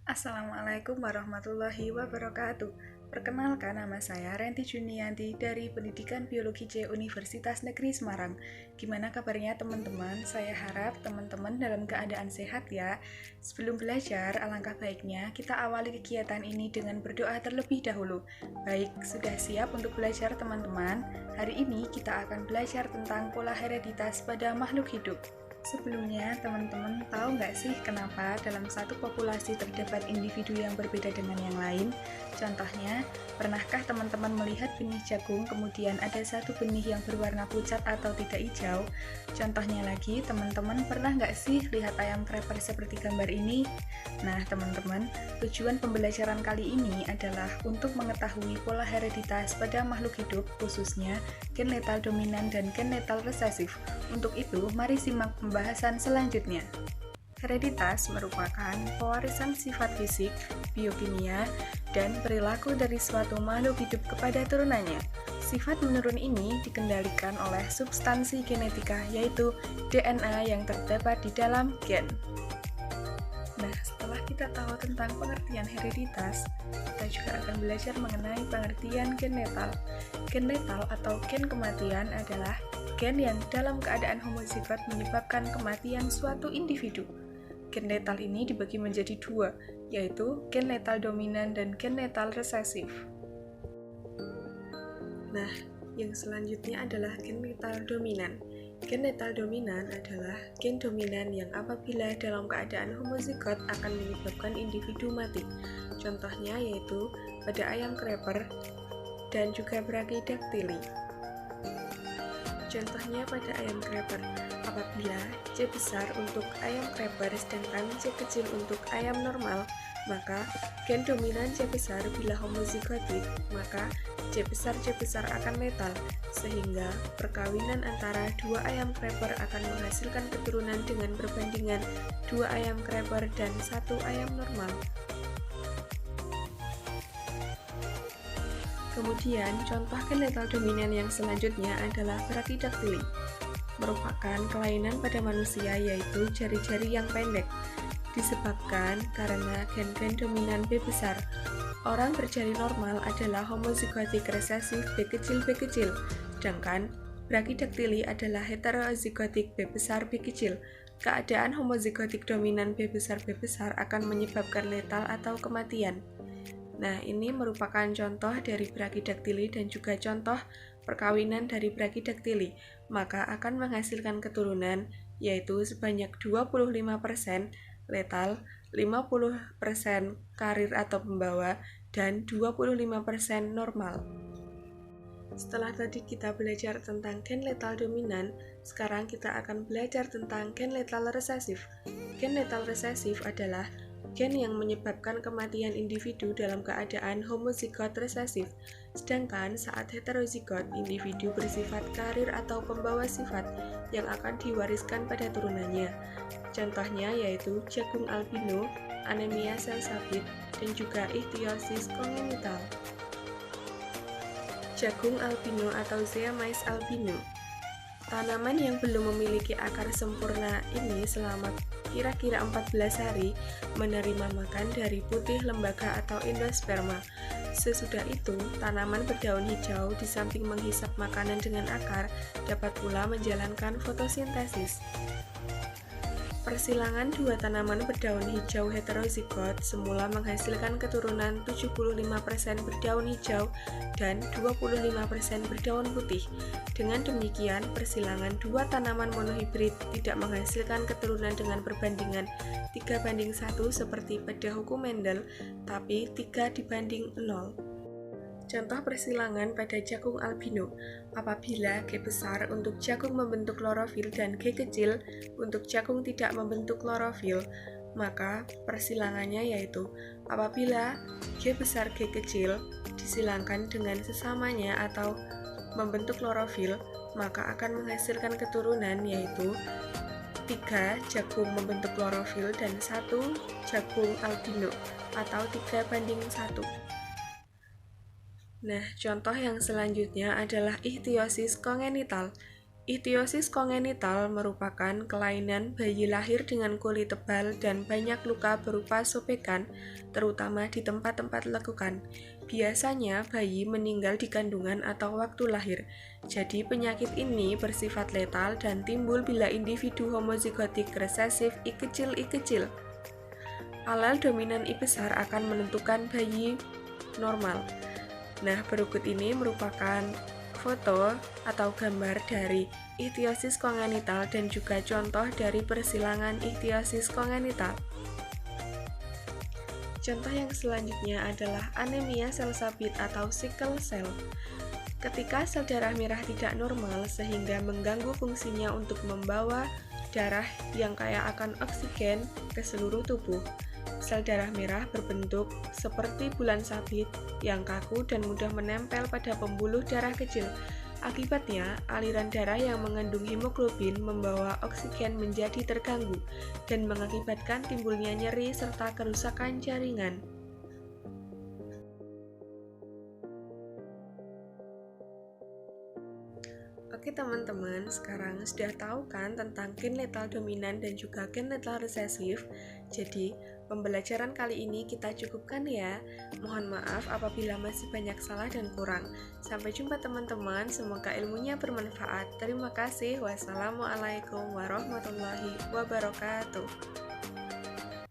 Assalamualaikum warahmatullahi wabarakatuh. Perkenalkan, nama saya Renti Junianti dari Pendidikan Biologi C Universitas Negeri Semarang. Gimana kabarnya teman-teman? Saya harap teman-teman dalam keadaan sehat ya. Sebelum belajar, alangkah baiknya kita awali kegiatan ini dengan berdoa terlebih dahulu. Baik, sudah siap untuk belajar teman-teman? Hari ini kita akan belajar tentang pola hereditas pada makhluk hidup. Sebelumnya, teman-teman tahu nggak sih kenapa dalam satu populasi terdapat individu yang berbeda dengan yang lain? Contohnya, pernahkah teman-teman melihat benih jagung kemudian ada satu benih yang berwarna pucat atau tidak hijau? Contohnya lagi, teman-teman pernah nggak sih lihat ayam kreper seperti gambar ini? Nah, teman-teman, tujuan pembelajaran kali ini adalah untuk mengetahui pola hereditas pada makhluk hidup, khususnya gen letal dominan dan gen letal resesif. Untuk itu, mari simak pembahasan selanjutnya. Hereditas merupakan pewarisan sifat fisik, biokimia, dan perilaku dari suatu makhluk hidup kepada turunannya. Sifat menurun ini dikendalikan oleh substansi genetika, yaitu DNA yang terdapat di dalam gen. Nah, setelah kita tahu tentang pengertian hereditas, kita juga akan belajar mengenai pengertian gen letal. Gen letal atau gen kematian adalah gen yang dalam keadaan homozigot menyebabkan kematian suatu individu. Gen letal ini dibagi menjadi dua, yaitu gen letal dominan dan gen letal resesif. Nah, yang selanjutnya adalah gen letal dominan. Gen letal dominan adalah gen dominan yang apabila dalam keadaan homozigot akan menyebabkan individu mati. Contohnya yaitu pada ayam kreper dan juga Brachydactyly. Contohnya pada ayam kreper, apabila C besar untuk ayam kreper sedangkan C kecil untuk ayam normal, maka gen dominan C besar bila homozigotik, maka C besar akan letal, sehingga perkawinan antara dua ayam kreper akan menghasilkan keturunan dengan perbandingan dua ayam kreper dan satu ayam normal. Kemudian, contoh gen letal dominan yang selanjutnya adalah Brachydactyly. Merupakan kelainan pada manusia yaitu jari-jari yang pendek, disebabkan karena gen-gen dominan B besar. Orang berjari normal adalah homozigotik resesif B kecil, sedangkan Brachydactyly adalah heterozigotik B besar B kecil. Keadaan homozigotik dominan B besar akan menyebabkan letal atau kematian. Nah, ini merupakan contoh dari Brachydactyly dan juga contoh perkawinan dari Brachydactyly, maka akan menghasilkan keturunan yaitu sebanyak 25% letal, 50% karir atau pembawa, dan 25% normal. Setelah tadi kita belajar tentang gen letal dominan, sekarang kita akan belajar tentang gen letal resesif. Gen letal resesif adalah gen yang menyebabkan kematian individu dalam keadaan homozigot resesif, sedangkan saat heterozigot, individu bersifat karir atau pembawa sifat yang akan diwariskan pada turunannya. Contohnya yaitu jagung albino, anemia sel sabit, dan juga ichthyosis congenital. Jagung albino atau Zeamyce albino. Tanaman yang belum memiliki akar sempurna ini selama kira-kira 14 hari menerima makan dari putih lembaga atau endosperma. Sesudah itu, tanaman berdaun hijau di samping menghisap makanan dengan akar dapat pula menjalankan fotosintesis. Persilangan dua tanaman berdaun hijau heterozigot semula menghasilkan keturunan 75% berdaun hijau dan 25% berdaun putih. Dengan demikian, persilangan dua tanaman monohibrid tidak menghasilkan keturunan dengan perbandingan 3:1 seperti pada hukum Mendel, tapi 3:0. Contoh persilangan pada jagung albino, apabila G besar untuk jagung membentuk klorofil dan G kecil untuk jagung tidak membentuk klorofil, maka persilangannya yaitu apabila G besar G kecil disilangkan dengan sesamanya atau membentuk klorofil, maka akan menghasilkan keturunan yaitu 3 jagung membentuk klorofil dan 1 jagung albino atau 3:1. Nah, contoh yang selanjutnya adalah ichthyosis congenital. Ichthyosis kongenital merupakan kelainan bayi lahir dengan kulit tebal dan banyak luka berupa sobekan, terutama di tempat-tempat lekukan. Biasanya bayi meninggal di kandungan atau waktu lahir. Jadi penyakit ini bersifat letal dan timbul bila individu homozigotik resesif I kecil. Alel dominan I besar akan menentukan bayi normal. Nah, berikut ini merupakan foto atau gambar dari ichthyosis kongenital dan juga contoh dari persilangan ichthyosis kongenital. Contoh yang selanjutnya adalah anemia sel sabit atau sickle cell. Ketika sel darah merah tidak normal sehingga mengganggu fungsinya untuk membawa darah yang kaya akan oksigen ke seluruh tubuh. Sel darah merah berbentuk seperti bulan sabit yang kaku dan mudah menempel pada pembuluh darah kecil. Akibatnya, aliran darah yang mengandung hemoglobin membawa oksigen menjadi terganggu dan mengakibatkan timbulnya nyeri serta kerusakan jaringan. Oke teman-teman, sekarang sudah tahu kan tentang gen letal dominan dan juga gen letal resesif. Jadi, pembelajaran kali ini kita cukupkan ya. Mohon maaf apabila masih banyak salah dan kurang. Sampai jumpa teman-teman, semoga ilmunya bermanfaat. Terima kasih. Wassalamualaikum warahmatullahi wabarakatuh.